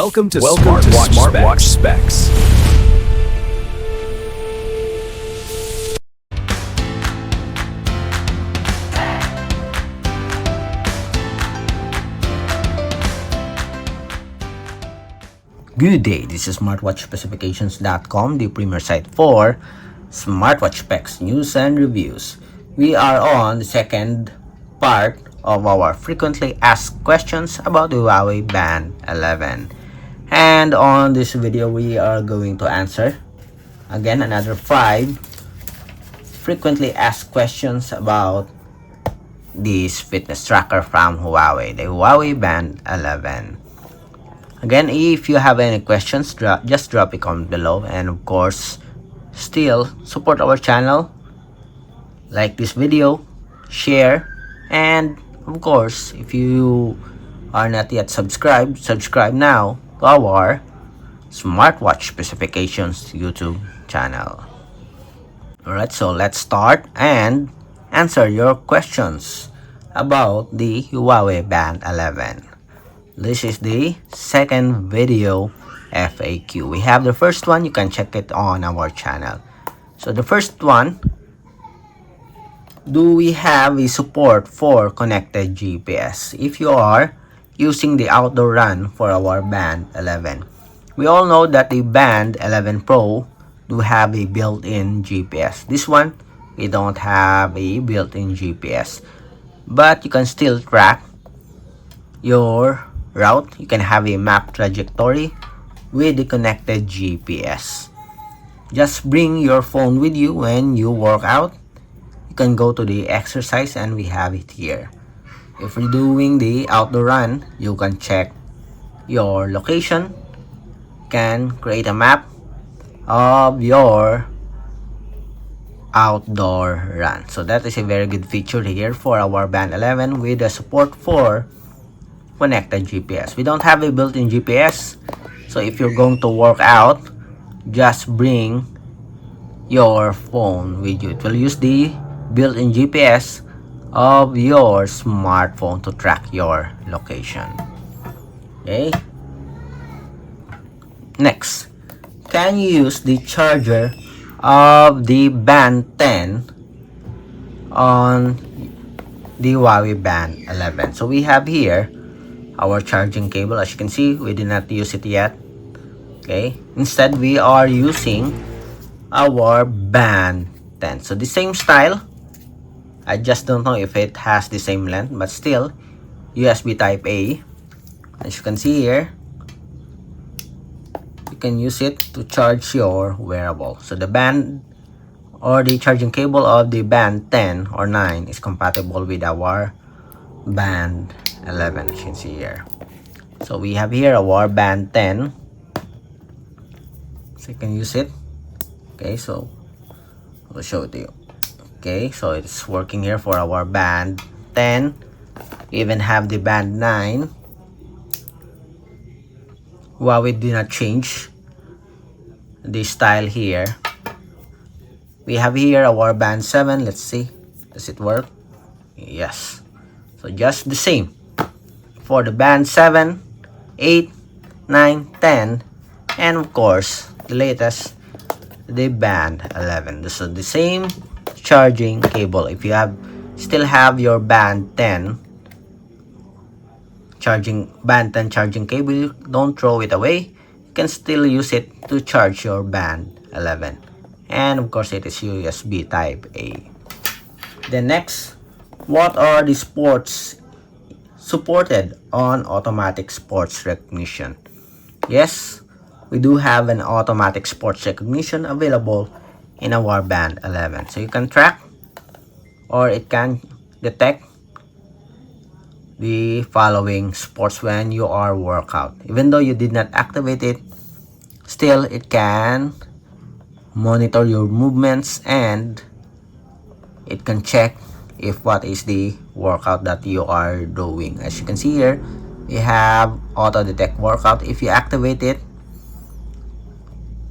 Welcome to Smartwatch Specs. Good day, this is smartwatchspecifications.com, the premier site for smartwatch specs, news, and reviews. We are on the second part of our frequently asked questions about the Huawei Band 11. And on this video, we are going to answer again another 5 frequently asked questions about this fitness tracker from Huawei, the Huawei Band 11. Again, if you have any questions, just drop a comment below, and of course, still support our channel, like this video, share, and of course, if you are not yet subscribed, subscribe now to our Smartwatch Specifications YouTube channel. Alright, so let's start and answer your questions about the Huawei Band 11. This is the second video FAQ. We have the first one, you can check it on our channel. So the first one, do we have a support for connected GPS if you are using the outdoor run for our Band 11? We all know that the Band 11 Pro do have a built-in GPS. This one, we don't have a built-in GPS, but you can still track your route. You can have a map trajectory with the connected GPS. Just bring your phone with you when you work out. You can go to the exercise, and we have it here. If you're doing the outdoor run, you can check your location, can create a map of your outdoor run. So that is a very good feature here for our Band 11 with the support for connected GPS. We don't have a built-in GPS, so if you're going to work out, just bring your phone with you. It will use the built-in GPS of your smartphone to track your location. Okay, next, can you use the charger of the Band 10 on the Huawei Band 11? So we have here our charging cable. As you can see, we did not use it yet. Okay, instead we are using our Band 10. So the same style, I just don't know if it has the same length, but still USB type A. As you can see here, you can use it to charge your wearable. So the band or the charging cable of the Band 10 or 9 is compatible with our Band 11, as you can see here. So we have here our Band 10, so you can use it. Okay, so I'll show it to you. Okay, so it's working here for our Band 10. We even have the Band 9. Huawei did not change the style here. We have here our Band 7. Let's see, does it work? Yes. So just the same for the Band 7, 8, 9, 10, and of course the latest, the Band 11. So the same charging cable. If you still have your Band 10 charging cable, don't throw it away. You can still use it to charge your Band 11, and of course it is USB type A. The next, what are the sports supported on automatic sports recognition? Yes, we do have an automatic sports recognition available in our Band 11. So you can track, or it can detect the following sports when you are workout. Even though you did not activate it, still it can monitor your movements, and it can check if what is the workout that you are doing. As you can see here, we have auto detect workout. If you activate it,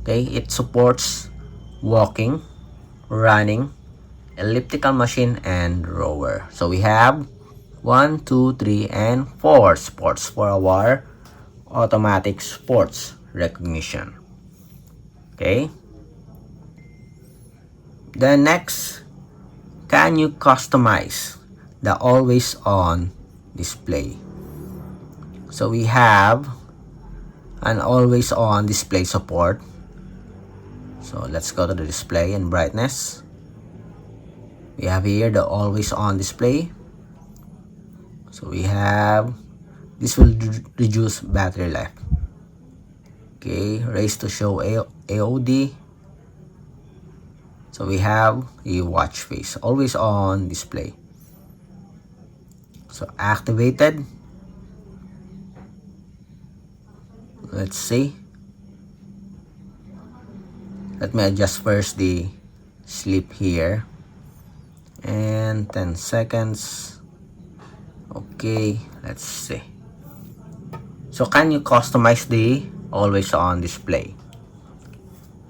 okay, it supports walking, running, elliptical machine, and rower. So we have 1, 2, 3, and 4 sports for our automatic sports recognition. Okay. Then next, can you customize the always on display? So we have an always on display support. So let's go to the display and brightness. We have here the always on display. So we have, this will reduce battery life. Okay, raise to show AOD. So we have a watch face, always on display. So activated. Let's see. Let me adjust first the sleep here. And 10 seconds. Okay, let's see. So can you customize the always on display?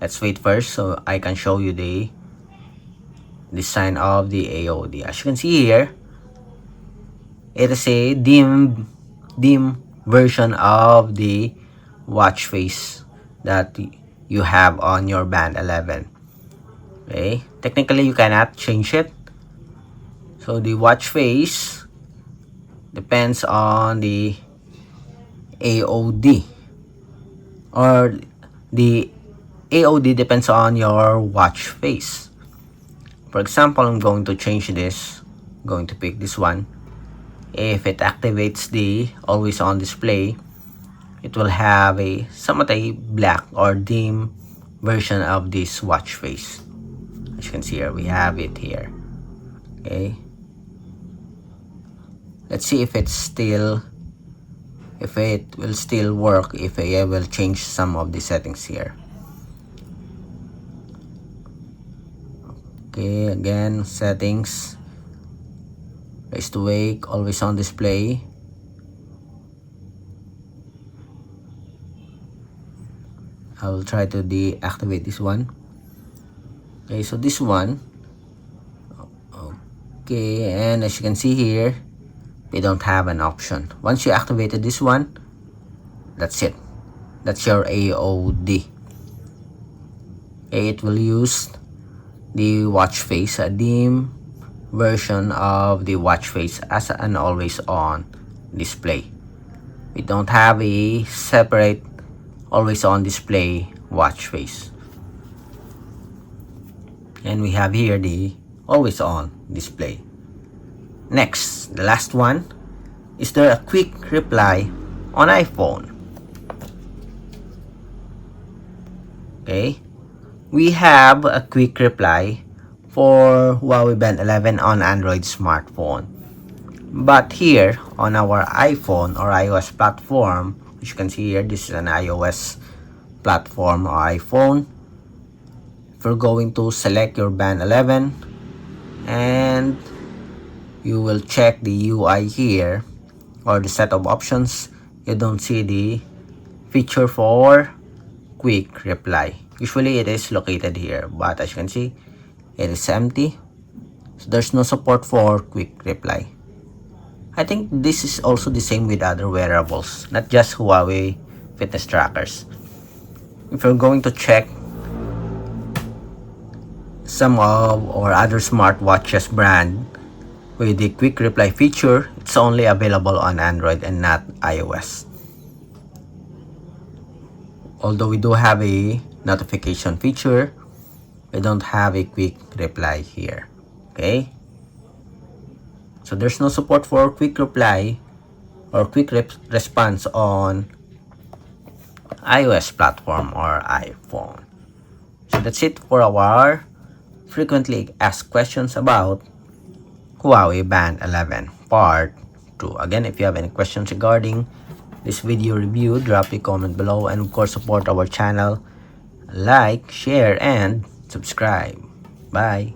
Let's wait first so I can show you the design of the AOD. As you can see here, it is a dim version of the watch face that you have on your Band 11. Okay, technically you cannot change it. So the watch face depends on the AOD, or the AOD depends on your watch face. For example, I'm going to change this. I'm going to pick this one. If it activates the always on display, it will have a somewhat a black or dim version of this watch face. As you can see here, we have it here. Okay, let's see if it will still work if I will change some of the settings here. Okay, again, settings, raise to wake, always on display. I will try to deactivate this one. Okay, so this one, okay, and as you can see here, we don't have an option. Once you activated this one, that's it. That's your AOD. Okay, it will use the watch face, a dim version of the watch face as an always on display. We don't have a separate always on display watch face. And we have here the always on display. Next, the last one, is there a quick reply on iPhone? Okay, we have a quick reply for Huawei Band 11 on Android smartphone. But here on our iPhone or iOS platform, which you can see here, this is an iOS platform or iPhone. If you're going to select your Band 11 and you will check the UI here or the set of options, you don't see the feature for quick reply. Usually it is located here, but as you can see, it is empty. So there's no support for quick reply. I think this is also the same with other wearables, not just Huawei fitness trackers. If you're going to check some of or other smartwatches brand with the quick reply feature, it's only available on Android and not iOS. Although we do have a notification feature, we don't have a quick reply here. Okay, so there's no support for quick reply or quick response on iOS platform or iPhone. So that's it for our frequently asked questions about Huawei Band 11 Part 2. Again, if you have any questions regarding this video review, drop a comment below, and of course support our channel, like, share, and subscribe. Bye.